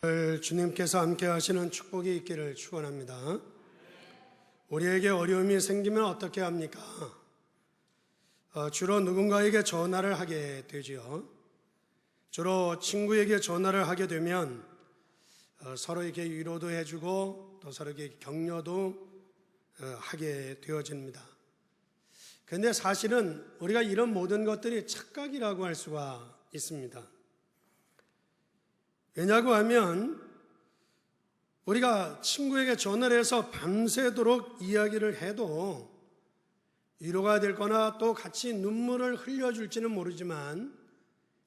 주님께서 함께 하시는 축복이 있기를 축원합니다. 우리에게 어려움이 생기면 어떻게 합니까? 주로 누군가에게 전화를 하게 되지요. 주로 친구에게 전화를 하게 되면 서로에게 위로도 해주고 또 서로에게 격려도 하게 되어집니다. 그런데 사실은 우리가 이런 모든 것들이 착각이라고 할 수가 있습니다. 왜냐고 하면 우리가 친구에게 전화를 해서 밤새도록 이야기를 해도 위로가 될 거나 또 같이 눈물을 흘려줄지는 모르지만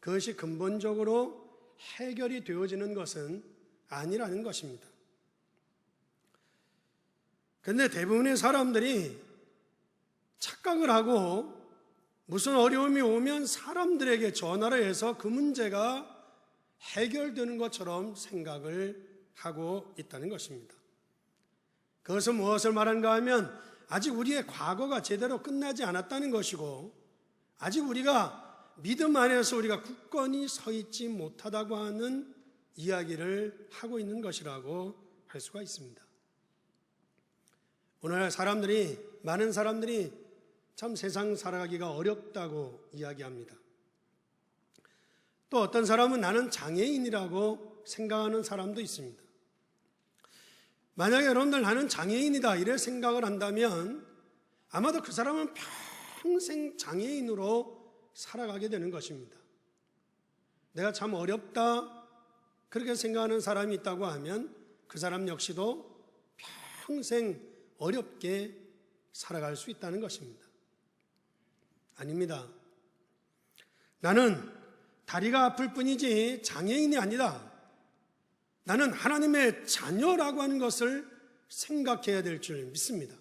그것이 근본적으로 해결이 되어지는 것은 아니라는 것입니다. 그런데 대부분의 사람들이 착각을 하고 무슨 어려움이 오면 사람들에게 전화를 해서 그 문제가 해결되는 것처럼 생각을 하고 있다는 것입니다. 그것은 무엇을 말하는가 하면 아직 우리의 과거가 제대로 끝나지 않았다는 것이고 아직 우리가 믿음 안에서 우리가 굳건히 서 있지 못하다고 하는 이야기를 하고 있는 것이라고 할 수가 있습니다. 오늘날 많은 사람들이 참 세상 살아가기가 어렵다고 이야기합니다. 또 어떤 사람은 나는 장애인이라고 생각하는 사람도 있습니다. 만약에 여러분들 나는 장애인이다 이래 생각을 한다면 아마도 그 사람은 평생 장애인으로 살아가게 되는 것입니다. 내가 참 어렵다 그렇게 생각하는 사람이 있다고 하면 그 사람 역시도 평생 어렵게 살아갈 수 있다는 것입니다. 아닙니다. 나는 다리가 아플 뿐이지 장애인이 아니다. 나는 하나님의 자녀라고 하는 것을 생각해야 될 줄 믿습니다.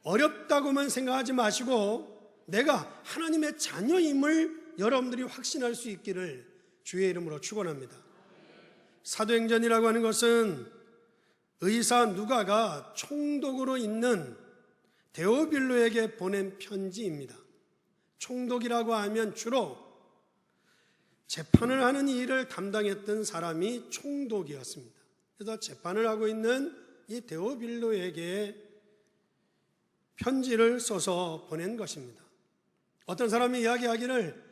어렵다고만 생각하지 마시고 내가 하나님의 자녀임을 여러분들이 확신할 수 있기를 주의 이름으로 축원합니다. 사도행전이라고 하는 것은 의사 누가가 총독으로 있는 데오빌로에게 보낸 편지입니다. 총독이라고 하면 주로 재판을 하는 일을 담당했던 사람이 총독이었습니다. 그래서 재판을 하고 있는 이 데오빌로에게 편지를 써서 보낸 것입니다. 어떤 사람이 이야기하기를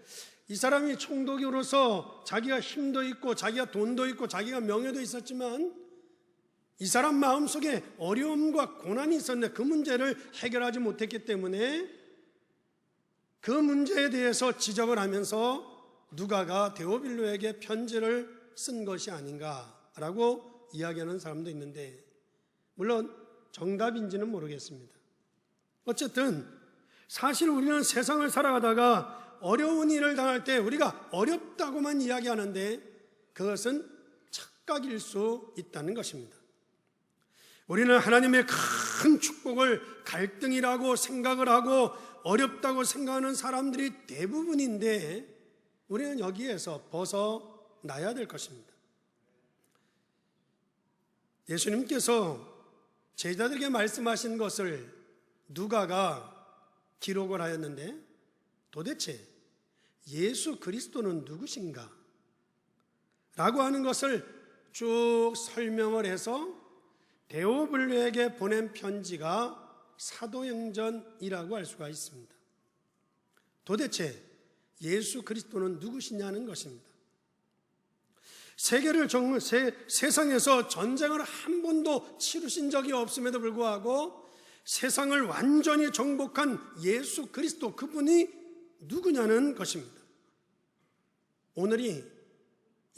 이 사람이 총독으로서 자기가 힘도 있고 자기가 돈도 있고 자기가 명예도 있었지만 이 사람 마음속에 어려움과 고난이 있었는데 그 문제를 해결하지 못했기 때문에 그 문제에 대해서 지적을 하면서 누가가 데오빌로에게 편지를 쓴 것이 아닌가라고 이야기하는 사람도 있는데 물론 정답인지는 모르겠습니다. 어쨌든 사실 우리는 세상을 살아가다가 어려운 일을 당할 때 우리가 어렵다고만 이야기하는데 그것은 착각일 수 있다는 것입니다. 우리는 하나님의 큰 축복을 갈등이라고 생각을 하고 어렵다고 생각하는 사람들이 대부분인데 우리는 여기에서 벗어나야 될 것입니다. 예수님께서 제자들에게 말씀하신 것을 누가가 기록을 하였는데 도대체 예수 그리스도는 누구신가? 라고 하는 것을 쭉 설명을 해서 데오빌로에게 보낸 편지가 사도행전이라고 할 수가 있습니다. 도대체 예수 그리스도는 누구시냐는 것입니다. 세상에서 전쟁을 한 번도 치르신 적이 없음에도 불구하고 세상을 완전히 정복한 예수 그리스도 그분이 누구냐는 것입니다. 오늘이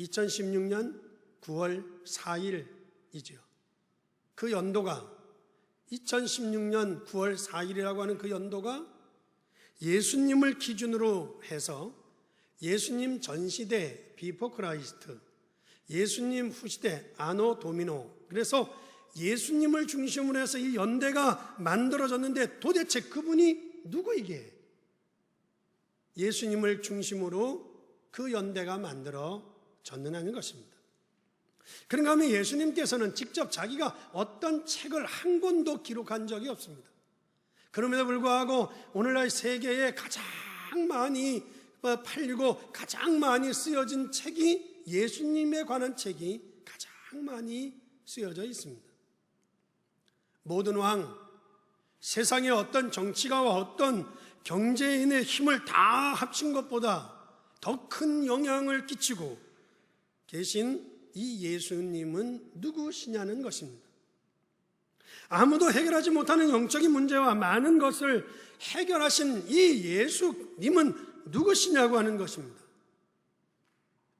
2016년 9월 4일이죠. 그 연도가 2016년 9월 4일이라고 하는 그 연도가 예수님을 기준으로 해서 예수님 전시대 비포 크라이스트, 예수님 후시대 아노 도미노, 그래서 예수님을 중심으로 해서 이 연대가 만들어졌는데 도대체 그분이 누구이기에 예수님을 중심으로 그 연대가 만들어졌느냐는 것입니다. 그런가 하면 예수님께서는 직접 자기가 어떤 책을 한 권도 기록한 적이 없습니다. 그럼에도 불구하고 오늘날 세계에 가장 많이 팔리고 가장 많이 쓰여진 책이 예수님에 관한 책이 가장 많이 쓰여져 있습니다. 모든 왕, 세상의 어떤 정치가와 어떤 경제인의 힘을 다 합친 것보다 더 큰 영향을 끼치고 계신 이 예수님은 누구시냐는 것입니다. 아무도 해결하지 못하는 영적인 문제와 많은 것을 해결하신 이 예수님은 누구시냐고 하는 것입니다.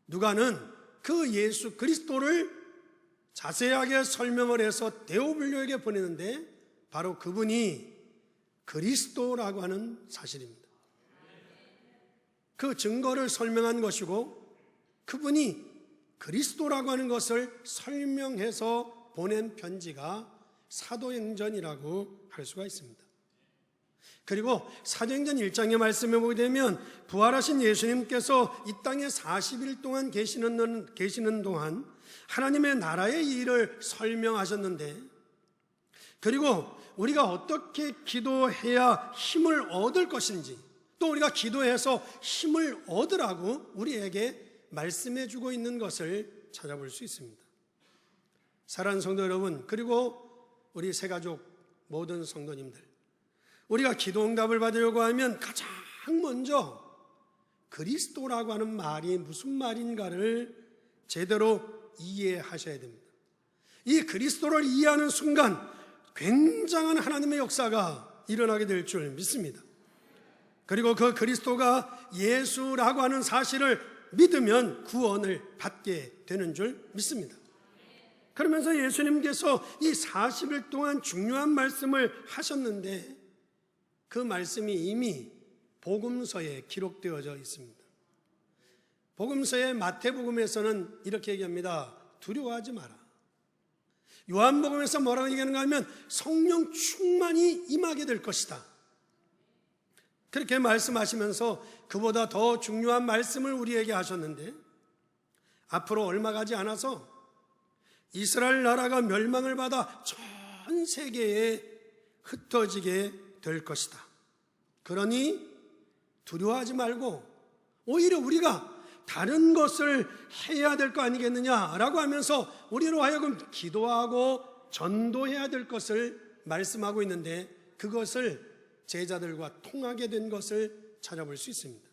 누가는 그 예수 그리스도를 자세하게 설명을 해서 데오빌로에게 보내는데 바로 그분이 그리스도라고 하는 사실입니다. 그 증거를 설명한 것이고 그분이 그리스도라고 하는 것을 설명해서 보낸 편지가 사도행전이라고 할 수가 있습니다. 그리고 사도행전 1장의 말씀에 보게 되면 부활하신 예수님께서 이 땅에 40일 동안 계시는 동안 하나님의 나라의 일을 설명하셨는데, 그리고 우리가 어떻게 기도해야 힘을 얻을 것인지, 또 우리가 기도해서 힘을 얻으라고 우리에게 말씀해 주고 있는 것을 찾아볼 수 있습니다. 사랑하는 성도 여러분, 그리고 우리 새가족 모든 성도님들, 우리가 기도 응답을 받으려고 하면 가장 먼저 그리스도라고 하는 말이 무슨 말인가를 제대로 이해하셔야 됩니다. 이 그리스도를 이해하는 순간 굉장한 하나님의 역사가 일어나게 될 줄 믿습니다. 그리고 그 그리스도가 예수라고 하는 사실을 믿으면 구원을 받게 되는 줄 믿습니다. 그러면서 예수님께서 이 40일 동안 중요한 말씀을 하셨는데 그 말씀이 이미 복음서에 기록되어져 있습니다. 복음서의 마태복음에서는 이렇게 얘기합니다. 두려워하지 마라. 요한복음에서 뭐라고 얘기하는가 하면 성령 충만이 임하게 될 것이다. 그렇게 말씀하시면서 그보다 더 중요한 말씀을 우리에게 하셨는데, 앞으로 얼마 가지 않아서 이스라엘 나라가 멸망을 받아 전 세계에 흩어지게 될 것이다. 그러니 두려워하지 말고 오히려 우리가 다른 것을 해야 될 거 아니겠느냐라고 하면서 우리로 하여금 기도하고 전도해야 될 것을 말씀하고 있는데, 그것을 제자들과 통하게 된 것을 찾아볼 수 있습니다.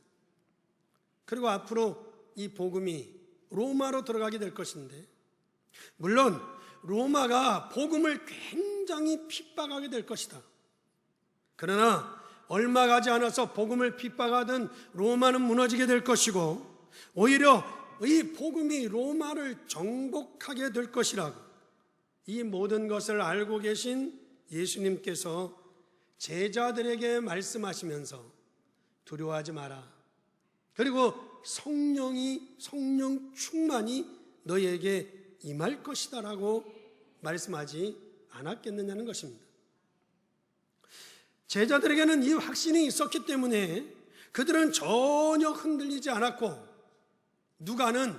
그리고 앞으로 이 복음이 로마로 들어가게 될 것인데, 물론 로마가 복음을 굉장히 핍박하게 될 것이다. 그러나 얼마 가지 않아서 복음을 핍박하던 로마는 무너지게 될 것이고, 오히려 이 복음이 로마를 정복하게 될 것이라고 이 모든 것을 알고 계신 예수님께서 제자들에게 말씀하시면서 두려워하지 마라. 그리고 성령 충만이 너희에게 임할 것이다 라고 말씀하지 않았겠느냐는 것입니다. 제자들에게는 이 확신이 있었기 때문에 그들은 전혀 흔들리지 않았고, 누가는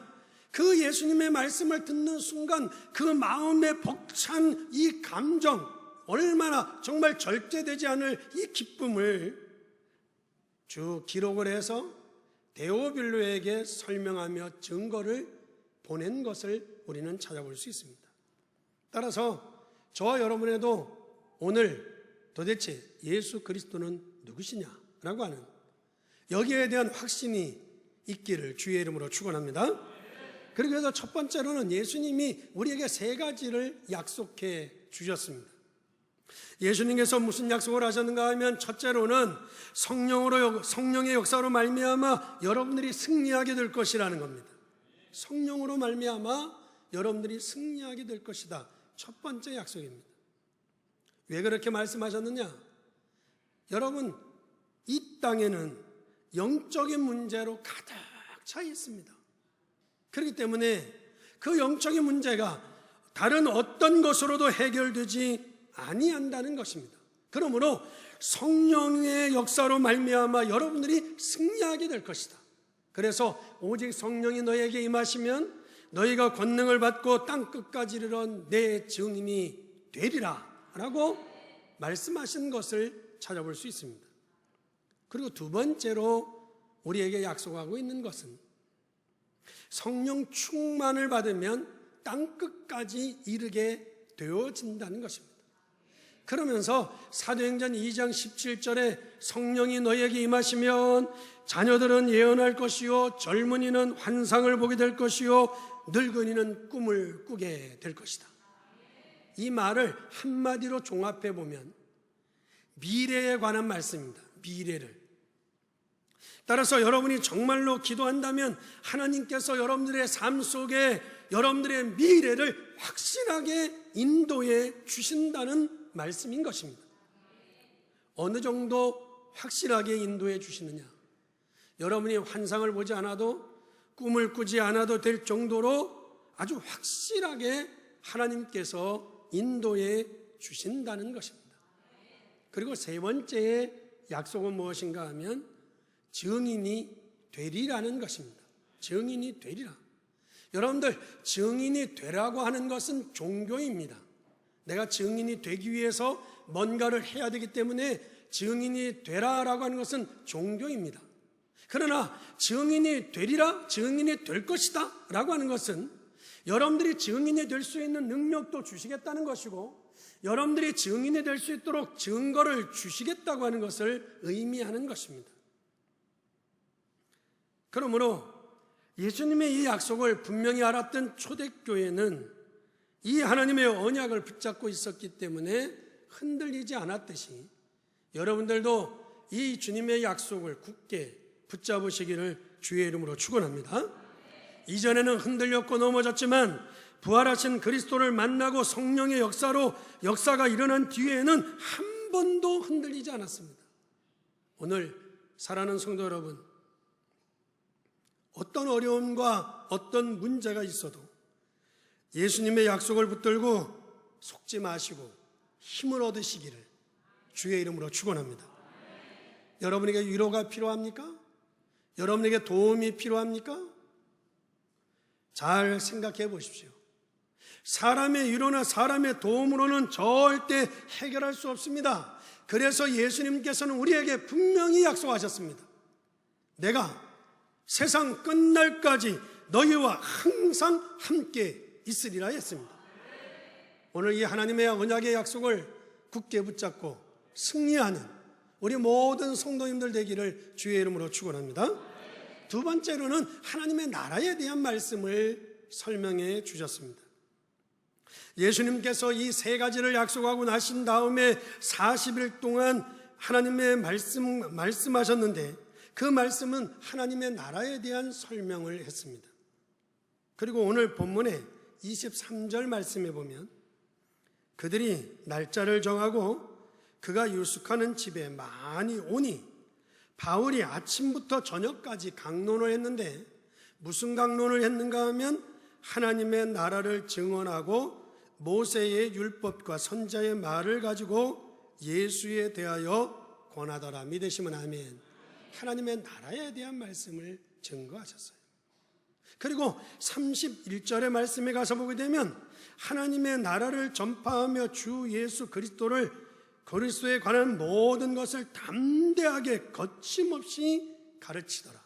그 예수님의 말씀을 듣는 순간 그 마음에 벅찬 이 감정, 얼마나 정말 절제되지 않을 이 기쁨을 쭉 기록을 해서 데오빌로에게 설명하며 증거를 보낸 것을 우리는 찾아볼 수 있습니다. 따라서 저와 여러분에도 오늘 도대체 예수 그리스도는 누구시냐라고 하는 여기에 대한 확신이 있기를 주의 이름으로 축원합니다. 그래서 첫 번째로는 예수님이 우리에게 세 가지를 약속해 주셨습니다. 예수님께서 무슨 약속을 하셨는가 하면, 첫째로는 성령의 역사로 말미암아 여러분들이 승리하게 될 것이라는 겁니다. 성령으로 말미암아 여러분들이 승리하게 될 것이다. 첫 번째 약속입니다. 왜 그렇게 말씀하셨느냐? 여러분, 이 땅에는 영적인 문제로 가득 차 있습니다. 그렇기 때문에 그 영적인 문제가 다른 어떤 것으로도 해결되지 아니한다는 것입니다. 그러므로 성령의 역사로 말미암아 여러분들이 승리하게 될 것이다. 그래서 오직 성령이 너에게 임하시면 너희가 권능을 받고 땅끝까지 이르러 내 증인이 되리라 라고 말씀하신 것을 찾아볼 수 있습니다. 그리고 두 번째로 우리에게 약속하고 있는 것은 성령 충만을 받으면 땅끝까지 이르게 되어진다는 것입니다. 그러면서 사도행전 2장 17절에 성령이 너희에게 임하시면 자녀들은 예언할 것이요 젊은이는 환상을 보게 될 것이요 늙은이는 꿈을 꾸게 될 것이다. 이 말을 한마디로 종합해 보면 미래에 관한 말씀입니다. 미래를. 따라서 여러분이 정말로 기도한다면 하나님께서 여러분들의 삶 속에 여러분들의 미래를 확실하게 인도해 주신다는 말씀인 것입니다. 어느 정도 확실하게 인도해 주시느냐? 여러분이 환상을 보지 않아도 꿈을 꾸지 않아도 될 정도로 아주 확실하게 하나님께서 인도해 주신다는 것입니다. 그리고 세 번째의 약속은 무엇인가 하면 증인이 되리라는 것입니다. 증인이 되리라. 여러분들, 증인이 되라고 하는 것은 종교입니다. 내가 증인이 되기 위해서 뭔가를 해야 되기 때문에 증인이 되라라고 하는 것은 종교입니다. 그러나 증인이 되리라, 증인이 될 것이다 라고 하는 것은 여러분들이 증인이 될 수 있는 능력도 주시겠다는 것이고 여러분들이 증인이 될 수 있도록 증거를 주시겠다고 하는 것을 의미하는 것입니다. 그러므로 예수님의 이 약속을 분명히 알았던 초대교회는 이 하나님의 언약을 붙잡고 있었기 때문에 흔들리지 않았듯이 여러분들도 이 주님의 약속을 굳게 붙잡으시기를 주의 이름으로 축원합니다. 이전에는 흔들렸고 넘어졌지만 부활하신 그리스도를 만나고 성령의 역사가 일어난 뒤에는 한 번도 흔들리지 않았습니다. 오늘 사랑하는 성도 여러분, 어떤 어려움과 어떤 문제가 있어도 예수님의 약속을 붙들고 속지 마시고 힘을 얻으시기를 주의 이름으로 축원합니다. 여러분에게 위로가 필요합니까? 여러분에게 도움이 필요합니까? 잘 생각해 보십시오. 사람의 위로나 사람의 도움으로는 절대 해결할 수 없습니다. 그래서 예수님께서는 우리에게 분명히 약속하셨습니다. 내가 세상 끝날까지 너희와 항상 함께 있으리라 했습니다. 오늘 이 하나님의 언약의 약속을 굳게 붙잡고 승리하는 우리 모든 성도님들 되기를 주의 이름으로 축원합니다. 두 번째로는 하나님의 나라에 대한 말씀을 설명해 주셨습니다. 예수님께서 이 세 가지를 약속하고 나신 다음에 40일 동안 하나님의 말씀하셨는데 그 말씀은 하나님의 나라에 대한 설명을 했습니다. 그리고 오늘 본문의 23절 말씀에 보면 그들이 날짜를 정하고 그가 유숙하는 집에 많이 오니 바울이 아침부터 저녁까지 강론을 했는데 무슨 강론을 했는가 하면 하나님의 나라를 증언하고 모세의 율법과 선자의 말을 가지고 예수에 대하여 권하더라. 믿으시면 아멘. 하나님의 나라에 대한 말씀을 증거하셨어요. 그리고 31절의 말씀에 가서 보게 되면 하나님의 나라를 전파하며 주 예수 그리스도에 관한 모든 것을 담대하게 거침없이 가르치더라.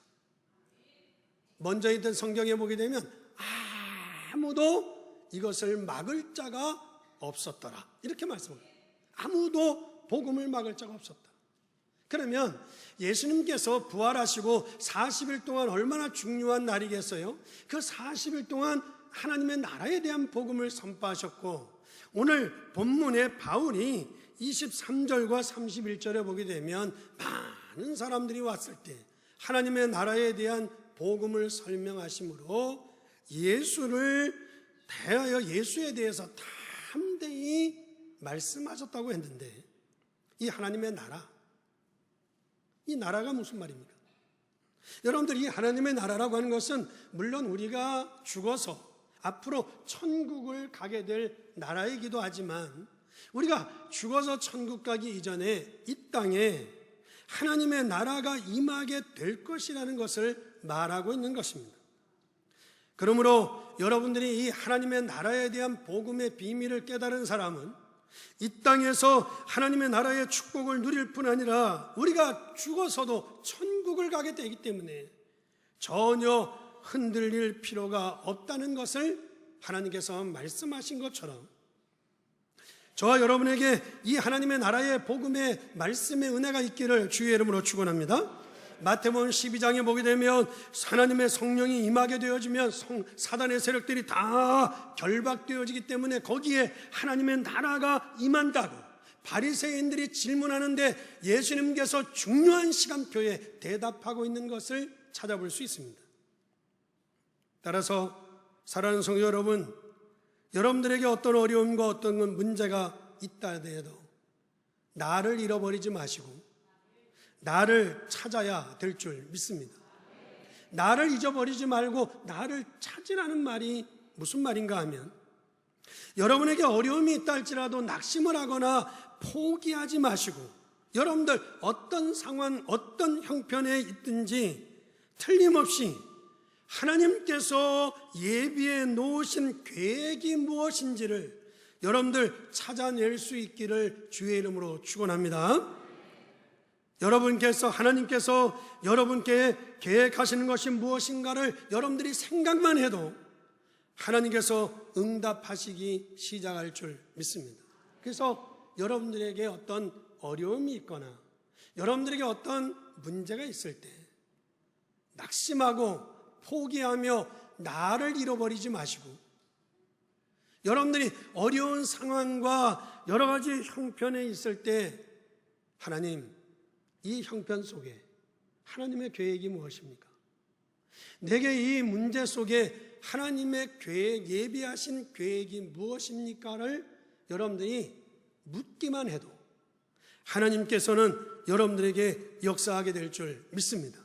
먼저 있던 성경에 보게 되면 아무도 이것을 막을 자가 없었더라 이렇게 말씀합니다. 아무도 복음을 막을 자가 없었다. 그러면 예수님께서 부활하시고 40일 동안 얼마나 중요한 날이겠어요? 그 40일 동안 하나님의 나라에 대한 복음을 선포하셨고 오늘 본문에 바울이 23절과 31절에 보게 되면 많은 사람들이 왔을 때 하나님의 나라에 대한 복음을 설명하심으로 예수에 대해서 담대히 말씀하셨다고 했는데 이 하나님의 나라, 이 나라가 무슨 말입니까? 여러분들 이 하나님의 나라라고 하는 것은 물론 우리가 죽어서 앞으로 천국을 가게 될 나라이기도 하지만 우리가 죽어서 천국 가기 이전에 이 땅에 하나님의 나라가 임하게 될 것이라는 것을 말하고 있는 것입니다. 그러므로 여러분들이 이 하나님의 나라에 대한 복음의 비밀을 깨달은 사람은 이 땅에서 하나님의 나라의 축복을 누릴 뿐 아니라 우리가 죽어서도 천국을 가게 되기 때문에 전혀 흔들릴 필요가 없다는 것을 하나님께서 말씀하신 것처럼 저와 여러분에게 이 하나님의 나라의 복음의 말씀의 은혜가 있기를 주의 이름으로 축원합니다. 마태복음 12장에 보게 되면 하나님의 성령이 임하게 되어지면 사단의 세력들이 다 결박되어지기 때문에 거기에 하나님의 나라가 임한다고 바리새인들이 질문하는데 예수님께서 중요한 시간표에 대답하고 있는 것을 찾아볼 수 있습니다. 따라서 사랑하는 성도 여러분, 여러분들에게 어떤 어려움과 어떤 문제가 있다 해도 나를 잃어버리지 마시고 나를 찾아야 될 줄 믿습니다. 나를 잊어버리지 말고 나를 찾으라는 말이 무슨 말인가 하면 여러분에게 어려움이 있다 할지라도 낙심을 하거나 포기하지 마시고 여러분들 어떤 상황, 어떤 형편에 있든지 틀림없이 하나님께서 예비해 놓으신 계획이 무엇인지를 여러분들 찾아낼 수 있기를 주의 이름으로 축원합니다. 하나님께서 여러분께 계획하시는 것이 무엇인가를 여러분들이 생각만 해도 하나님께서 응답하시기 시작할 줄 믿습니다. 그래서 여러분들에게 어떤 어려움이 있거나 여러분들에게 어떤 문제가 있을 때 낙심하고 포기하며 나를 잃어버리지 마시고 여러분들이 어려운 상황과 여러 가지 형편에 있을 때 하나님, 이 형편 속에 하나님의 계획이 무엇입니까? 내게 이 문제 속에 하나님의 계획, 예비하신 계획이 무엇입니까를 여러분들이 묻기만 해도 하나님께서는 여러분들에게 역사하게 될 줄 믿습니다.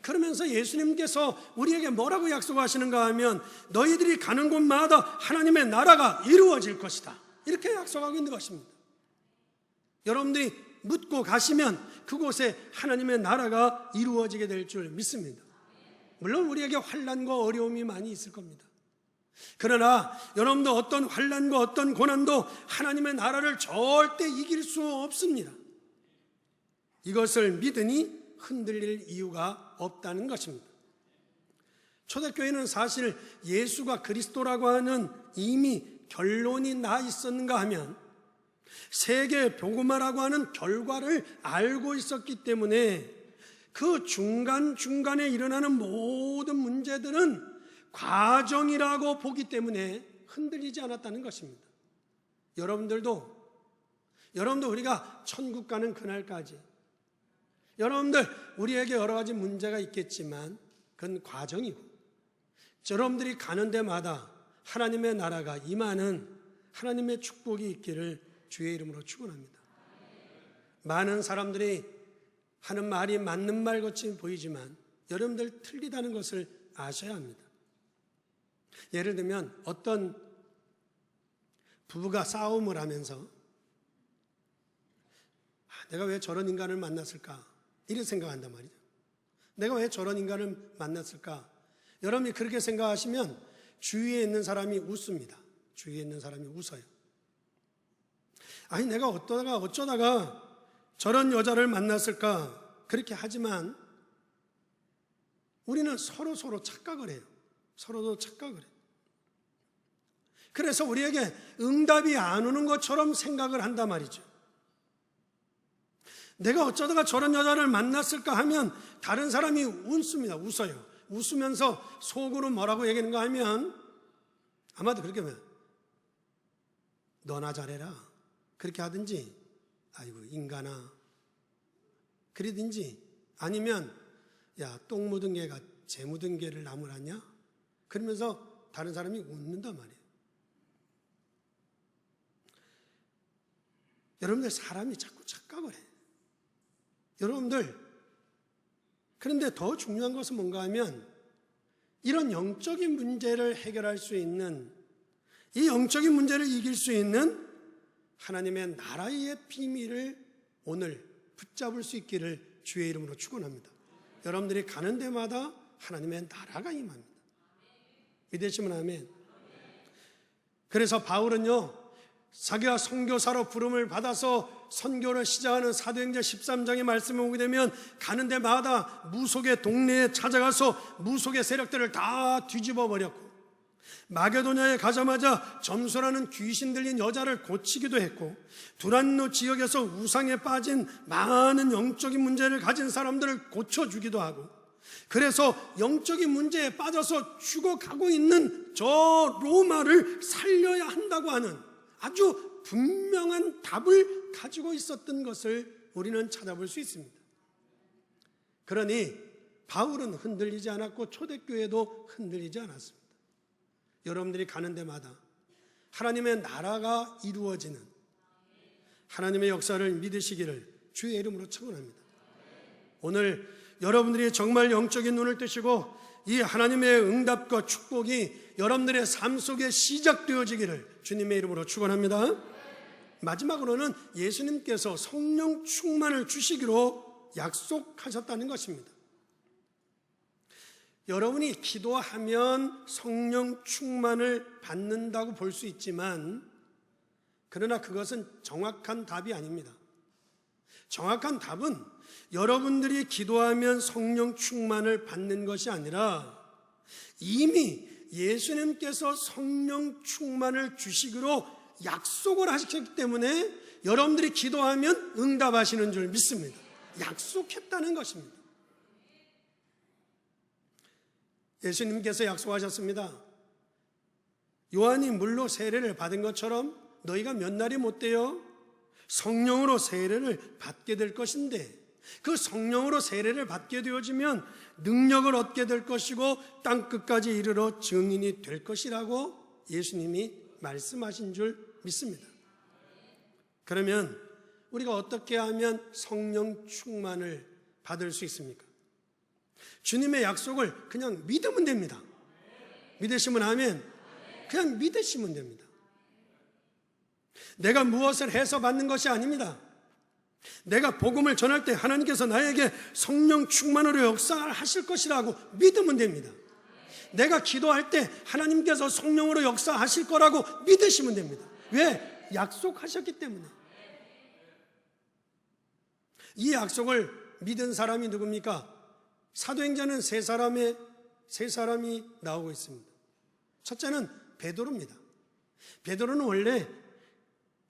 그러면서 예수님께서 우리에게 뭐라고 약속하시는가 하면 너희들이 가는 곳마다 하나님의 나라가 이루어질 것이다, 이렇게 약속하고 있는 것입니다. 여러분들이 묻고 가시면 그곳에 하나님의 나라가 이루어지게 될 줄 믿습니다. 물론 우리에게 환난과 어려움이 많이 있을 겁니다. 그러나 여러분들 어떤 환난과 어떤 고난도 하나님의 나라를 절대 이길 수 없습니다. 이것을 믿으니 흔들릴 이유가 없다는 것입니다. 초대교회는 사실 예수가 그리스도라고 하는 이미 결론이 나 있었는가 하면 세계 복음화라고 하는 결과를 알고 있었기 때문에 그 중간중간에 일어나는 모든 문제들은 과정이라고 보기 때문에 흔들리지 않았다는 것입니다. 여러분들도 우리가 천국 가는 그날까지 여러분들 우리에게 여러 가지 문제가 있겠지만 그건 과정이고 여러분들이 가는 데마다 하나님의 나라가 임하는 하나님의 축복이 있기를 주의 이름으로 축원합니다. 많은 사람들이 하는 말이 맞는 말 같이 보이지만 여러분들 틀리다는 것을 아셔야 합니다. 예를 들면 어떤 부부가 싸움을 하면서 내가 왜 저런 인간을 만났을까? 이렇게 생각한단 말이죠. 내가 왜 저런 인간을 만났을까? 여러분이 그렇게 생각하시면 주위에 있는 사람이 웃습니다. 주위에 있는 사람이 웃어요. 아니 내가 어쩌다가 저런 여자를 만났을까? 그렇게 하지만 우리는 서로 착각을 해요. 서로도 착각을 해요. 그래서 우리에게 응답이 안 오는 것처럼 생각을 한단 말이죠. 내가 어쩌다가 저런 여자를 만났을까 하면 다른 사람이 웃습니다. 웃어요. 웃으면서 속으로 뭐라고 얘기하는가 하면 아마도 그렇게 하면 너나 잘해라 그렇게 하든지 아이고 인간아 그러든지 아니면 야 똥 묻은 개가 재 묻은 개를 나무라냐 그러면서 다른 사람이 웃는단 말이에요. 여러분들 사람이 자꾸 착각을 해요. 여러분들 그런데 더 중요한 것은 뭔가 하면 이런 영적인 문제를 해결할 수 있는 이 영적인 문제를 이길 수 있는 하나님의 나라의 비밀을 오늘 붙잡을 수 있기를 주의 이름으로 축원합니다. 여러분들이 가는 데마다 하나님의 나라가 임합니다. 믿으시면 아멘. 그래서 바울은요 자기가 선교사로 부름을 받아서 선교를 시작하는 사도행전 13장의 말씀을 보게 되면 가는 데마다 무속의 동네에 찾아가서 무속의 세력들을 다 뒤집어 버렸고 마게도냐에 가자마자 점수라는 귀신 들린 여자를 고치기도 했고, 두란노 지역에서 우상에 빠진 많은 영적인 문제를 가진 사람들을 고쳐주기도 하고, 그래서 영적인 문제에 빠져서 죽어가고 있는 저 로마를 살려야 한다고 하는 아주 분명한 답을 가지고 있었던 것을 우리는 찾아볼 수 있습니다. 그러니 바울은 흔들리지 않았고 초대교회도 흔들리지 않았습니다. 여러분들이 가는 데마다 하나님의 나라가 이루어지는 하나님의 역사를 믿으시기를 주의 이름으로 축원합니다. 오늘 여러분들이 정말 영적인 눈을 뜨시고 이 하나님의 응답과 축복이 여러분들의 삶 속에 시작되어지기를 주님의 이름으로 축원합니다. 마지막으로는 예수님께서 성령 충만을 주시기로 약속하셨다는 것입니다. 여러분이 기도하면 성령 충만을 받는다고 볼 수 있지만, 그러나 그것은 정확한 답이 아닙니다. 정확한 답은 여러분들이 기도하면 성령 충만을 받는 것이 아니라 이미 예수님께서 성령 충만을 주시기로 약속을 하셨기 때문에 여러분들이 기도하면 응답하시는 줄 믿습니다. 약속했다는 것입니다. 예수님께서 약속하셨습니다. 요한이 물로 세례를 받은 것처럼 너희가 몇 날이 못 되어 성령으로 세례를 받게 될 것인데, 그 성령으로 세례를 받게 되어지면 능력을 얻게 될 것이고 땅끝까지 이르러 증인이 될 것이라고 예수님이 말씀하신 줄 믿습니다. 그러면 우리가 어떻게 하면 성령 충만을 받을 수 있습니까? 주님의 약속을 그냥 믿으면 됩니다. 믿으시면 아멘. 그냥 믿으시면 됩니다. 내가 무엇을 해서 받는 것이 아닙니다. 내가 복음을 전할 때 하나님께서 나에게 성령 충만으로 역사하실 것이라고 믿으면 됩니다. 내가 기도할 때 하나님께서 성령으로 역사하실 거라고 믿으시면 됩니다. 왜? 약속하셨기 때문에. 이 약속을 믿은 사람이 누굽니까? 사도행전은 세 사람이 나오고 있습니다. 첫째는 베드로입니다. 베드로는 원래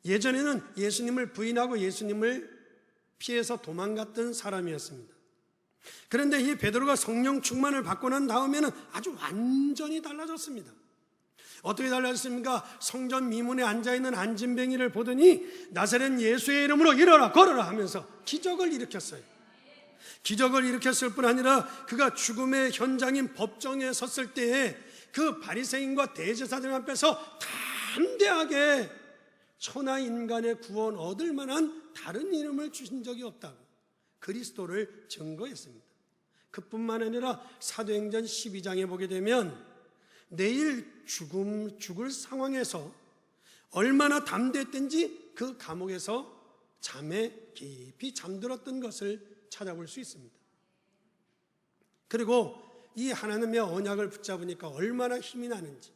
예전에는 예수님을 부인하고 예수님을 피해서 도망갔던 사람이었습니다. 그런데 이 베드로가 성령 충만을 받고 난 다음에는 아주 완전히 달라졌습니다. 어떻게 달라졌습니까? 성전 미문에 앉아있는 안진뱅이를 보더니 나사렛 예수의 이름으로 일어나 걸어라 하면서 기적을 일으켰어요. 기적을 일으켰을 뿐 아니라 그가 죽음의 현장인 법정에 섰을 때에 그 바리새인과 대제사장 앞에서 담대하게 천하 인간의 구원 얻을 만한 다른 이름을 주신 적이 없다고 그리스도를 증거했습니다. 그뿐만 아니라 사도행전 12장에 보게 되면 내일 죽을 상황에서 얼마나 담대했든지 그 감옥에서 잠에 깊이 잠들었던 것을 찾아볼 수 있습니다. 그리고 이 하나님의 언약을 붙잡으니까 얼마나 힘이 나는지,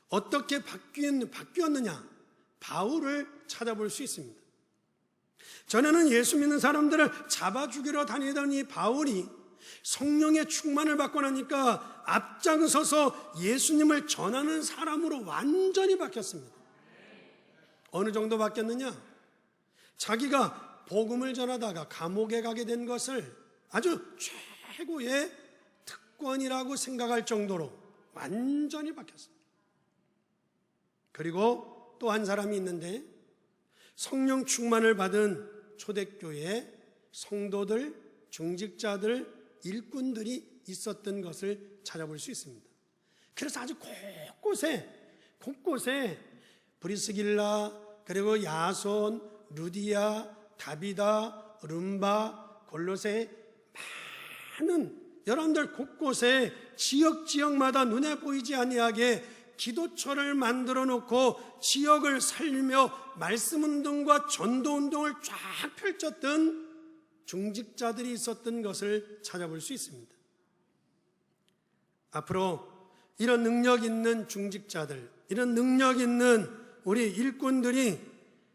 어떻게 바뀌었느냐, 바울을 찾아볼 수 있습니다. 전에는 예수 믿는 사람들을 잡아 죽이러 다니던 이 바울이 성령의 충만을 받고 나니까 앞장서서 예수님을 전하는 사람으로 완전히 바뀌었습니다. 어느 정도 바뀌었느냐? 자기가 복음을 전하다가 감옥에 가게 된 것을 아주 최고의 특권이라고 생각할 정도로 완전히 바뀌었습니다. 그리고 또 한 사람이 있는데, 성령 충만을 받은 초대교회 성도들, 중직자들, 일꾼들이 있었던 것을 찾아볼 수 있습니다. 그래서 아주 곳곳에 브리스길라, 그리고 야손, 루디아, 다비다, 름바, 골로새, 많은 여러분들 곳곳에 지역마다 눈에 보이지 아니하게 기도처를 만들어 놓고 지역을 살리며 말씀운동과 전도운동을 쫙 펼쳤던 중직자들이 있었던 것을 찾아볼 수 있습니다. 앞으로 이런 능력 있는 중직자들, 이런 능력 있는 우리 일꾼들이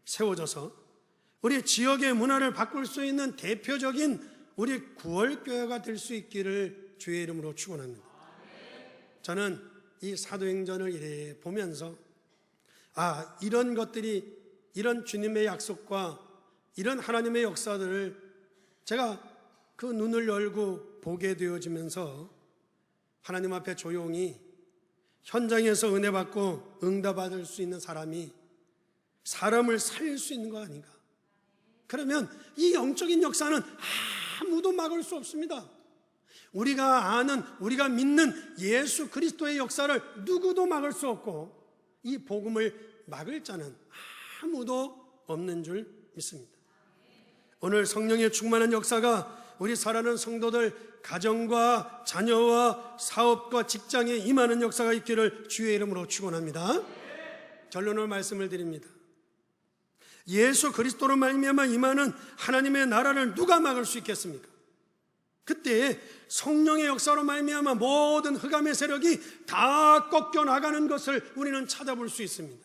세워져서 우리 지역의 문화를 바꿀 수 있는 대표적인 우리 구월교회가 될 수 있기를 주의 이름으로 축원합니다. 저는 이 사도행전을 이래 보면서 이런 것들이, 이런 주님의 약속과 이런 하나님의 역사들을 제가 그 눈을 열고 보게 되어지면서 하나님 앞에 조용히 현장에서 은혜 받고 응답받을 수 있는 사람이 사람을 살릴 수 있는 거 아닌가? 그러면 이 영적인 역사는 아무도 막을 수 없습니다. 우리가 아는, 우리가 믿는 예수 그리스도의 역사를 누구도 막을 수 없고 이 복음을 막을 자는 아무도 없는 줄 믿습니다. 오늘 성령의 충만한 역사가 우리 사랑하는 성도들 가정과 자녀와 사업과 직장에 임하는 역사가 있기를 주의 이름으로 축원합니다. 결론을 말씀을 드립니다. 예수 그리스도로 말미암아 임하는 하나님의 나라를 누가 막을 수 있겠습니까? 그때 성령의 역사로 말미암아 모든 흑암의 세력이 다 꺾여 나가는 것을 우리는 찾아볼 수 있습니다.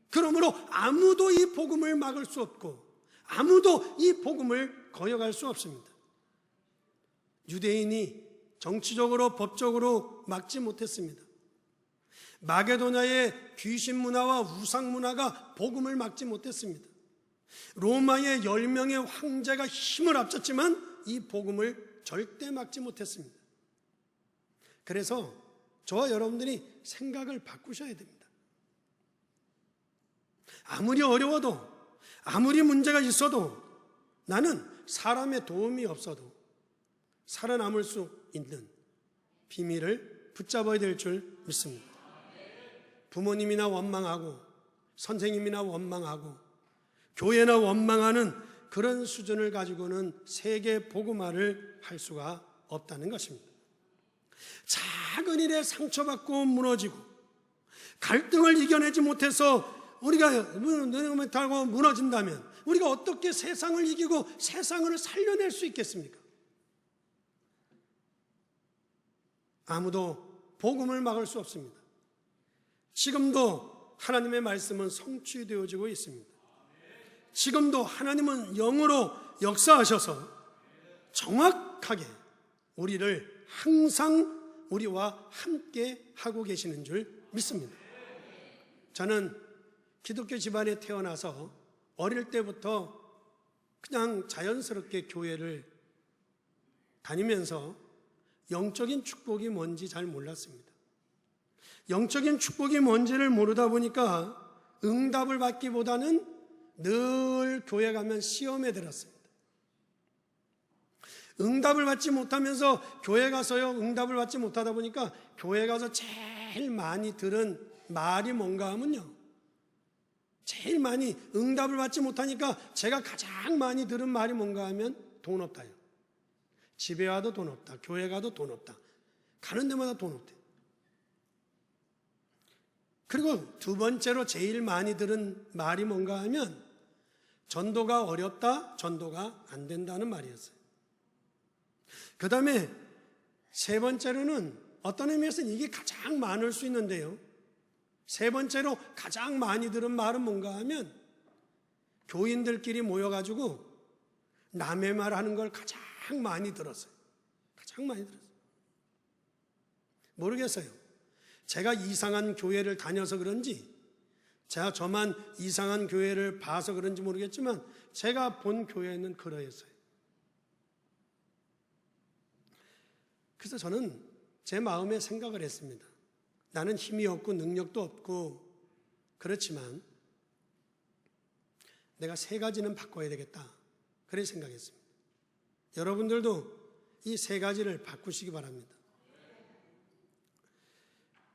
그러므로 아무도 이 복음을 막을 수 없고 아무도 이 복음을 거역할 수 없습니다. 유대인이 정치적으로 법적으로 막지 못했습니다. 마게도냐의 귀신 문화와 우상 문화가 복음을 막지 못했습니다. 로마의 10명의 황제가 힘을 합쳤지만 이 복음을 절대 막지 못했습니다. 그래서 저와 여러분들이 생각을 바꾸셔야 됩니다. 아무리 어려워도, 아무리 문제가 있어도 나는 사람의 도움이 없어도 살아남을 수 있는 비밀을 붙잡아야 될 줄 믿습니다. 부모님이나 원망하고 선생님이나 원망하고 교회나 원망하는 그런 수준을 가지고는 세계 복음화를 할 수가 없다는 것입니다. 작은 일에 상처받고 무너지고 갈등을 이겨내지 못해서 우리가 달고 무너진다면 우리가 어떻게 세상을 이기고 세상을 살려낼 수 있겠습니까? 아무도 복음을 막을 수 없습니다. 지금도 하나님의 말씀은 성취되어지고 있습니다. 지금도 하나님은 영으로 역사하셔서 정확하게 우리를 항상 우리와 함께 하고 계시는 줄 믿습니다. 저는 기독교 집안에 태어나서 어릴 때부터 그냥 자연스럽게 교회를 다니면서 영적인 축복이 뭔지 잘 몰랐습니다. 영적인 축복이 뭔지를 모르다 보니까 응답을 받기보다는 늘 교회 가면 시험에 들었습니다. 응답을 받지 못하면서 교회 가서요, 응답을 받지 못하다 보니까 교회 가서 제일 많이 들은 말이 뭔가 하면요, 제일 많이 응답을 받지 못하니까 제가 가장 많이 들은 말이 뭔가 하면 돈 없다요. 집에 와도 돈 없다, 교회 가도 돈 없다, 가는 데마다 돈 없대. 그리고 두 번째로 제일 많이 들은 말이 뭔가 하면 전도가 어렵다, 전도가 안 된다는 말이었어요. 그 다음에 세 번째로는 어떤 의미에서는 이게 가장 많을 수 있는데요, 세 번째로 가장 많이 들은 말은 뭔가 하면 교인들끼리 모여가지고 남의 말 하는 걸 가장 많이 들었어요. 가장 많이 들었어요. 모르겠어요. 제가 이상한 교회를 다녀서 그런지, 제가 저만 이상한 교회를 봐서 그런지 모르겠지만 제가 본 교회는 그러했어요. 그래서 저는 제 마음에 생각을 했습니다. 나는 힘이 없고 능력도 없고 그렇지만 내가 세 가지는 바꿔야 되겠다, 그렇게 생각했습니다. 여러분들도 이 세 가지를 바꾸시기 바랍니다.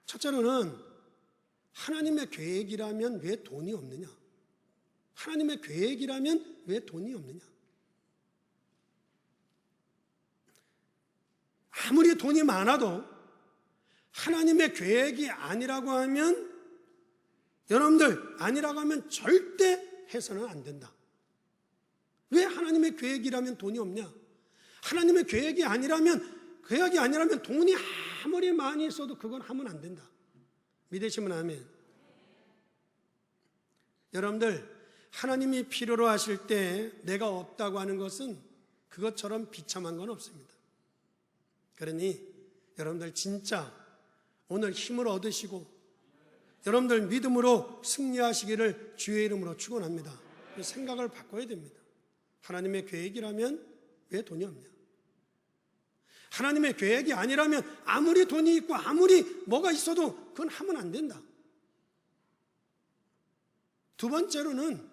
첫째로는 하나님의 계획이라면 왜 돈이 없느냐? 하나님의 계획이라면 왜 돈이 없느냐? 아무리 돈이 많아도 하나님의 계획이 아니라고 하면, 여러분들 아니라고 하면 절대 해서는 안 된다. 왜 하나님의 계획이라면 돈이 없냐? 하나님의 계획이 아니라면 돈이 아무리 많이 있어도 그건 하면 안 된다. 믿으시면 아멘. 여러분들, 하나님이 필요로 하실 때 내가 없다고 하는 것은 그것처럼 비참한 건 없습니다. 그러니 여러분들 진짜 오늘 힘을 얻으시고 여러분들 믿음으로 승리하시기를 주의 이름으로 축원합니다. 생각을 바꿔야 됩니다. 하나님의 계획이라면 왜 돈이 없냐? 하나님의 계획이 아니라면 아무리 돈이 있고 아무리 뭐가 있어도 그건 하면 안 된다. 두 번째로는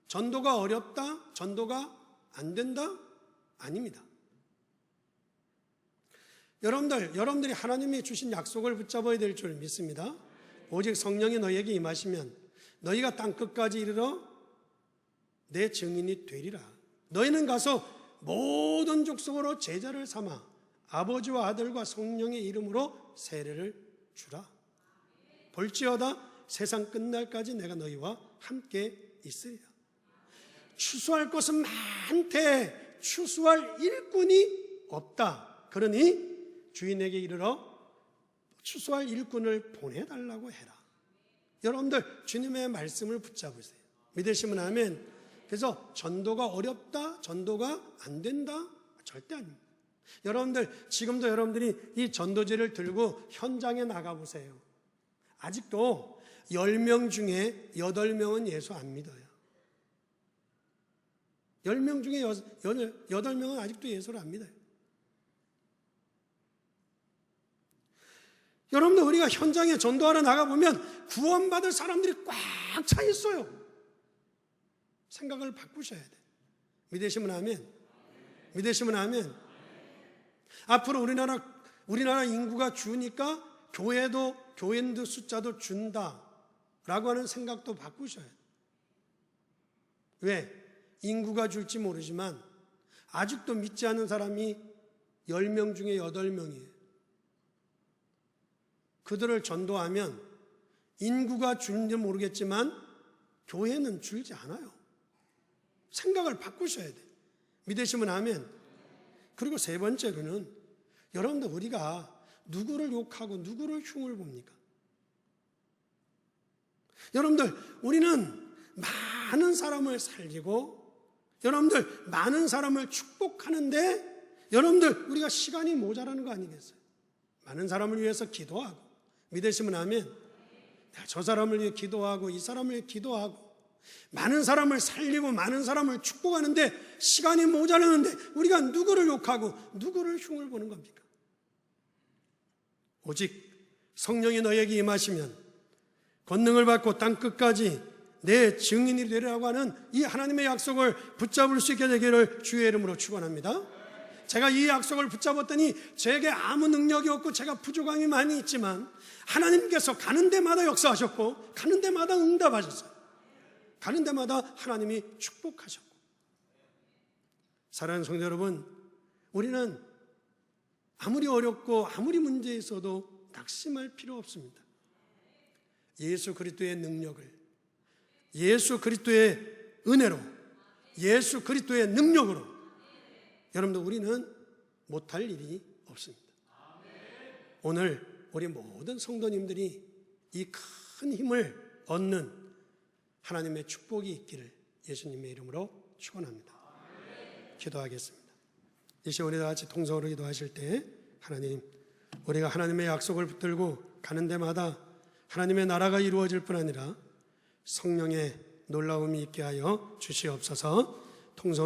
전도가 어렵다, 전도가 안 된다? 아닙니다. 여러분들이 하나님이 주신 약속을 붙잡아야 될 줄 믿습니다. 오직 성령이 너희에게 임하시면 너희가 땅끝까지 이르러 내 증인이 되리라. 너희는 가서 모든 족속으로 제자를 삼아 아버지와 아들과 성령의 이름으로 세례를 주라. 볼지어다 세상 끝날까지 내가 너희와 함께 있으리라. 추수할 것은 많되 추수할 일꾼이 없다. 그러니 주인에게 이르러 추수할 일꾼을 보내달라고 해라. 여러분들 주님의 말씀을 붙잡으세요. 믿으시면 아멘. 그래서 전도가 어렵다, 전도가 안 된다? 절대 아닙니다. 여러분들 지금도 여러분들이 이 전도지를 들고 현장에 나가보세요. 아직도 10명 중에 8명은 예수 안 믿어요. 10명 중에 8명은 아직도 예수를 안 믿어요. 여러분들 우리가 현장에 전도하러 나가보면 구원받을 사람들이 꽉 차 있어요. 생각을 바꾸셔야 돼. 믿으시면 아멘. 믿으시면 아멘. 앞으로 우리나라 인구가 주니까 교인들 숫자도 준다라고 하는 생각도 바꾸셔야 돼. 왜? 인구가 줄지 모르지만 아직도 믿지 않는 사람이 10명 중에 8명이에요. 그들을 전도하면 인구가 줄지 모르겠지만 교회는 줄지 않아요. 생각을 바꾸셔야 돼. 믿으시면 아멘. 그리고 세 번째로는 여러분들 우리가 누구를 욕하고 누구를 흉을 봅니까? 여러분들 우리는 많은 사람을 살리고 여러분들 많은 사람을 축복하는데 여러분들 우리가 시간이 모자라는 거 아니겠어요? 많은 사람을 위해서 기도하고 믿으시면 아멘. 내가 저 사람을 위해 기도하고 이 사람을 위해 기도하고 많은 사람을 살리고 많은 사람을 축복하는데 시간이 모자라는데 우리가 누구를 욕하고 누구를 흉을 보는 겁니까? 오직 성령이 너에게 임하시면 권능을 받고 땅끝까지 내 증인이 되리라고 하는 이 하나님의 약속을 붙잡을 수 있게 되기를 주의 이름으로 축원합니다. 제가 이 약속을 붙잡았더니 제게 아무 능력이 없고 제가 부족함이 많이 있지만 하나님께서 가는 데마다 역사하셨고 가는 데마다 응답하셨어요. 가는 데마다 하나님이 축복하셨고. 사랑하는 성도 여러분, 우리는 아무리 어렵고 아무리 문제 있어도 낙심할 필요 없습니다. 예수 그리스도의 능력을, 예수 그리스도의 은혜로, 예수 그리스도의 능력으로 여러분들 우리는 못할 일이 없습니다. 오늘 우리 모든 성도님들이 이 큰 힘을 얻는 하나님의 축복이 있기를 예수님의 이름으로 축원합니다. 기도하겠습니다. 이 시간 우리 다 같이 통성으로 기도하실 때 하나님, 우리가 하나님의 약속을 붙들고 가는 데마다 하나님의 나라가 이루어질 뿐 아니라 성령의 놀라움이 있게 하여 주시옵소서. 통성